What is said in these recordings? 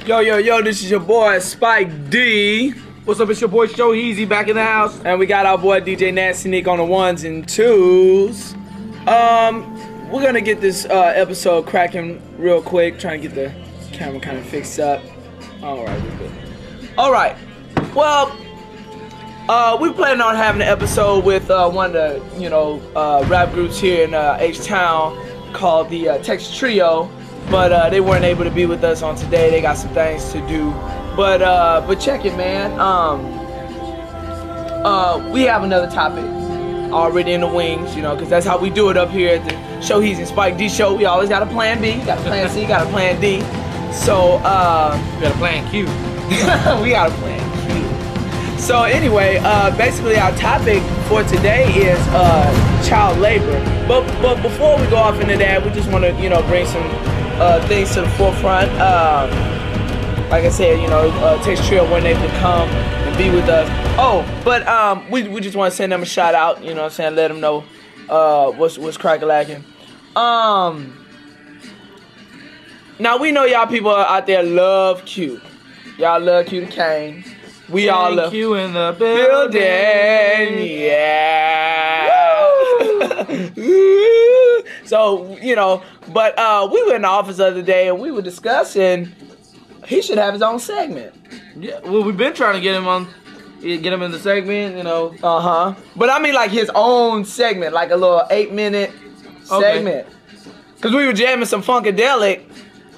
Yo, this is your boy Spike D. What's up, it's your boy Shoheezy back in the house. And we got our boy DJ Nasty Nick on the ones and twos. We're gonna get this episode cracking real quick, trying to get the camera kind of fixed up. Alright, we're good. Alright, well, we planning on having an episode with one of the, rap groups here in H-Town called the Texas Trio. But they weren't able to be with us on today. They got some things to do. But check it, man. We have another topic already in the wings, because that's how we do it up here at the Shoheezy and Spike D show. We always got a plan B, got a plan C, got a plan D. So we got a plan Q. We got a plan Q. So anyway, basically our topic for today is child labor. But before we go off into that, we just want to bring some things to the forefront. Like I said, Texas Trio weren't able to come and be with us. Oh, but we just want to send them a shout out. You know what I'm saying? Let them know what's crack-a-lacking. Now we know y'all people out there love Q. Y'all love Q the Kane. We all love Q in the building. Yeah. So, but we were in the office the other day and we were discussing he should have his own segment. Yeah, well, we've been trying to get him in the segment, But I mean like his own segment, like a little 8-minute segment. Cause we were jamming some Funkadelic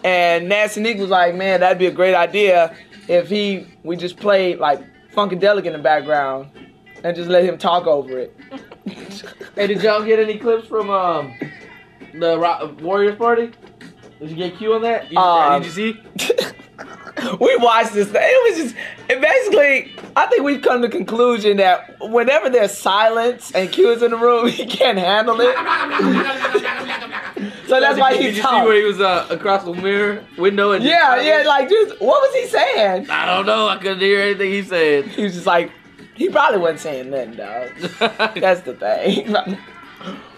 and Nasty Nick was like, man, that'd be a great idea if we just played like Funkadelic in the background and just let him talk over it. Hey, did y'all get any clips from the Warriors party? Did you get Q on that? Did you see? We watched this thing. It basically, I think we've come to the conclusion that whenever there's silence and Q is in the room, he can't handle it. So that's why he talked. Did you see where he was across the window? And like, dude, what was he saying? I don't know. I couldn't hear anything he said. He was just like, he probably wasn't saying nothing, dog. That's the thing. Blah,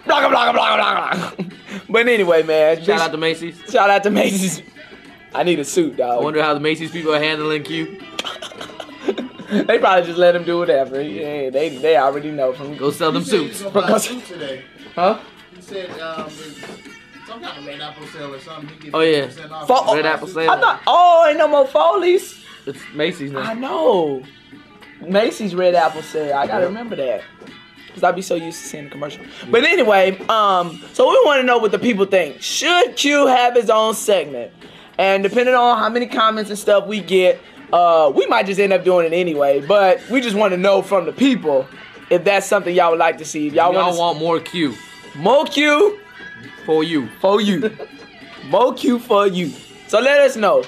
blah, blah, blah, blah. But anyway, man. Shout out to Macy's. Shout out to Macy's. I need a suit, dog. I wonder how the Macy's people are handling Q. They probably just let him do whatever. Yeah, they already know from. Go sell them suits. Today. Huh? He said some kind of red apple sale or something. Oh yeah, red apple sale. I thought, ain't no more Foley's. It's Macy's now. I know. Macy's red apple sale. I gotta remember that. Cause I'd be so used to seeing the commercial. But anyway, so we want to know what the people think. Should Q have his own segment? And depending on how many comments and stuff we get, we might just end up doing it anyway. But we just want to know from the people if that's something y'all would like to see. If y'all want more Q. More Q for you. For you. More Q for you. So let us know.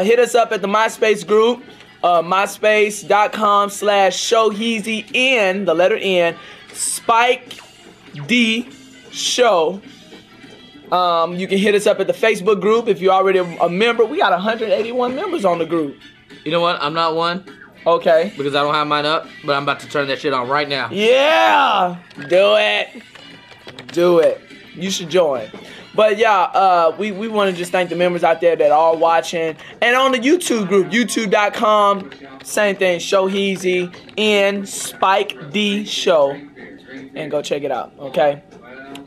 Hit us up at the MySpace group. MySpace.com/Shoheezy the letter N, Spike D Show. You can hit us up at the Facebook group if you're already a member. We got 181 members on the group. You know what? I'm not one. Okay. Because I don't have mine up, but I'm about to turn that shit on right now. Yeah! Do it. Do it. You should join. But yeah, we want to just thank the members out there that are watching. And on the YouTube group, youtube.com, same thing, Shoheezy and Spike D Show. And go check it out, okay?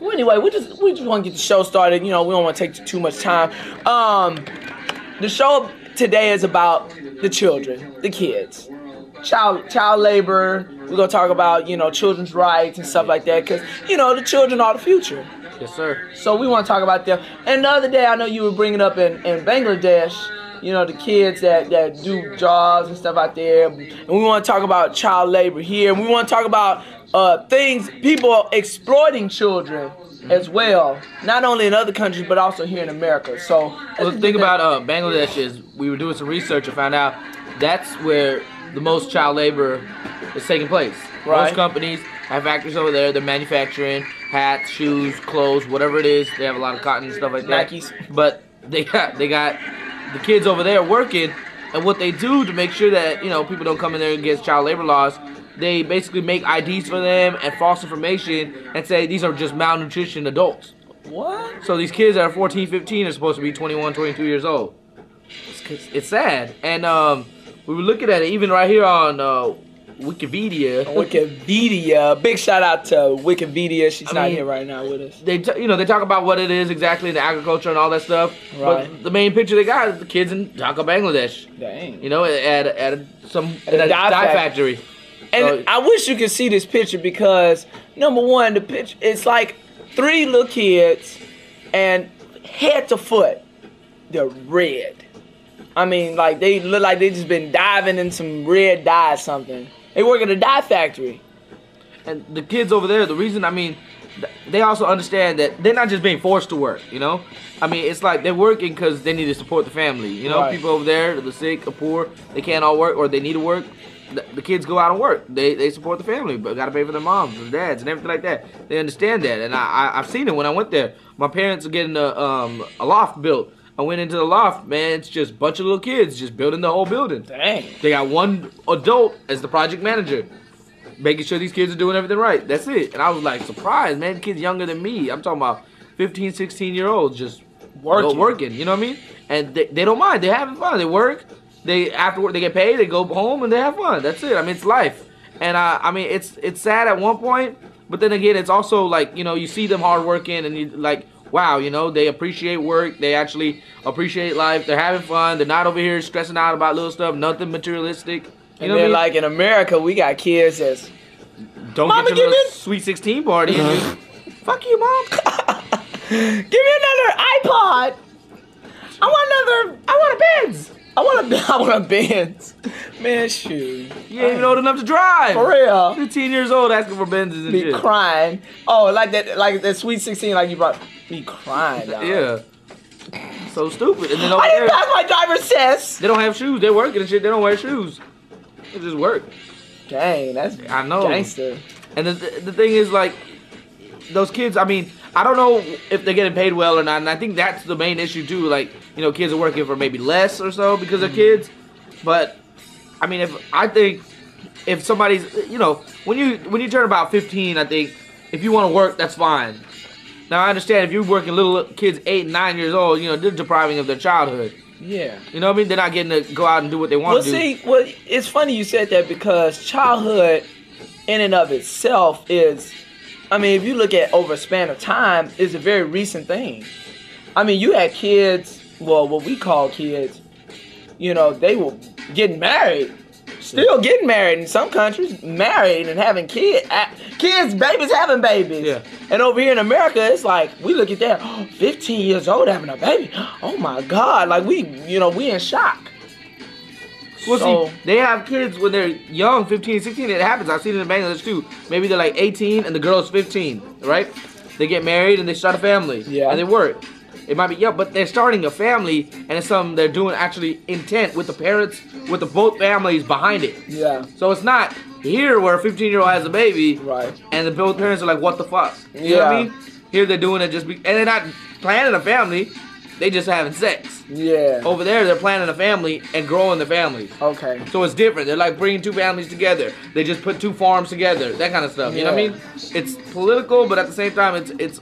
Well, anyway, we just want to get the show started. We don't want to take too much time. The show today is about the children, the kids. Child labor. We're going to talk about, children's rights and stuff like that. Because, the children are the future. Yes, sir. So we want to talk about them. And the other day, I know you were bringing up in Bangladesh, the kids that do jobs and stuff out there. And we want to talk about child labor here. And we want to talk about people exploiting children as well. Not only in other countries, but also here in America. So the thing about Bangladesh is we were doing some research and found out that's where the most child labor is taking place. Right. Most companies have factories over there. They're manufacturing hats, shoes, clothes, whatever it is. They have a lot of cotton and stuff like that. Nikes. But they got the kids over there working, and what they do to make sure that people don't come in there against child labor laws, they basically make IDs for them and false information and say these are just malnutrition adults. What? So these kids that are 14, 15 are supposed to be 21, 22 years old. it's sad. And we were looking at it even right here on Wikipedia. Wikipedia. Big shout out to Wikipedia. She's not here right now with us. They talk about what it is exactly in the agriculture and all that stuff. Right. But the main picture they got is the kids in Dhaka, Bangladesh. Dang. You know, at a dye factory. And So- I wish you could see this picture because number one, the picture it's like 3 little kids, and head to foot, they're red. I mean, like they look like they just been diving in some red dye or something. They work at a dye factory. And the kids over there, the reason, I mean, they also understand that they're not just being forced to work, you know? I mean, it's like they're working because they need to support the family, you know? Right. People over there, the sick, the poor, they can't all work or they need to work. The kids go out and work. They support the family, but got to pay for their moms and dads and everything like that. They understand that, and I've seen it when I went there. My parents are getting a loft built. I went into the loft, man, it's just a bunch of little kids just building the whole building. Dang. They got one adult as the project manager, making sure these kids are doing everything right. That's it. And I was like surprised, man. Kids younger than me. I'm talking about 15, 16-year-olds just working. You know what I mean? And they don't mind. They're having fun. They work. After work, they get paid. They go home and they have fun. That's it. I mean, it's life. And I mean, it's sad at one point, but then again, it's also like, you know, you see them hard working and you like, wow, you know, they appreciate work. They actually appreciate life. They're having fun. They're not over here stressing out about little stuff. Nothing materialistic. You know what I mean? Like in America, we got kids that's Don't Mama, get your give little me- sweet 16 party. And just, fuck you, mom. give me another iPod. I want a Benz. I want a Benz. Man, shoot. You ain't even old enough to drive. For real. 15 years old asking for Benzes and Be shit. crying. Oh, like that sweet 16, like you brought me crying, dog. Yeah. So stupid. And then over I didn't there, pass my driver's test. they don't have shoes. They're working and shit. They don't wear shoes. They just work. Dang, that's I know. gangster. And the thing is, like, those kids, I mean, I don't know if they're getting paid well or not. And I think that's the main issue, too. Like, you know, kids are working for maybe less or so because they're kids. But, I mean, if somebody's, you know, when you turn about 15, I think, if you want to work, that's fine. Now, I understand if you're working little kids 8 and 9 years old, you know, they're depriving of their childhood. Yeah. You know what I mean? They're not getting to go out and do what they want to do. Well, it's funny you said that because childhood in and of itself is, I mean, if you look at over a span of time, is a very recent thing. I mean, you had kids, well, what we call kids, you know, they were getting married. Still getting married in some countries, married and having kids, babies having babies. Yeah. And over here in America, it's like, we look at that, 15 years old having a baby. Oh my God, like we in shock. Well, So- see, they have kids when they're young, 15, 16, it happens. I've seen it in Bangladesh too. Maybe they're like 18 and the girl's 15, right? They get married and they start a family. Yeah. And they work. It might be, yeah, but they're starting a family and it's something they're doing actually intent with the parents, with the both families behind it. Yeah. So it's not here where a 15-year-old has a baby Right. and the both parents are like, what the fuck? You know what I mean? Here they're doing it and they're not planning a family, they just having sex. Yeah. Over there, they're planning a family and growing the family. Okay. So it's different. They're like bringing two families together. They just put two farms together. That kind of stuff. You know what I Yeah. mean? It's political, but at the same time, it's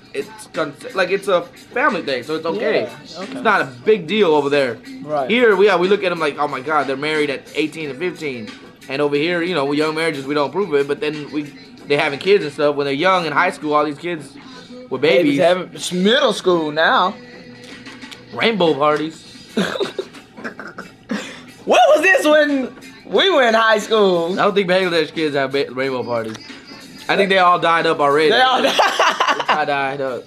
like it's a family thing. So it's okay. Yeah, okay. It's not a big deal over there. Right. Here we look at them like, oh my God, they're married at 18 and 15. And over here, you know, with young marriages, we don't approve of it. But then they having kids and stuff when they're young in high school. All these kids with babies, It's middle school now. rainbow parties. What was this when we were in high school? I don't think Bangladesh kids have rainbow parties. I think they all died up already. They all I died up.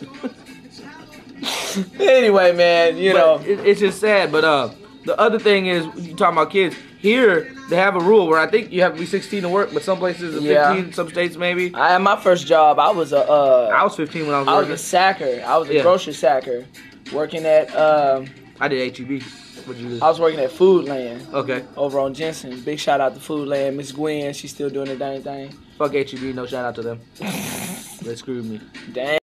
Anyway, man, you know. It's just sad. But the other thing is, you talking about kids. Here, they have a rule where I think you have to be 16 to work, but some places are 15, Yeah. some states maybe. I had my first job. I was I was 15 when I was I was working. a sacker. I was a Yeah. grocery sacker, working at I did HEB. What'd you do? I was working at Foodland Okay. over on Jensen. Big shout out to Foodland. Miss Gwen, she's still doing the dang thing. Fuck HEB. No shout out to them. They screwed me. Dang.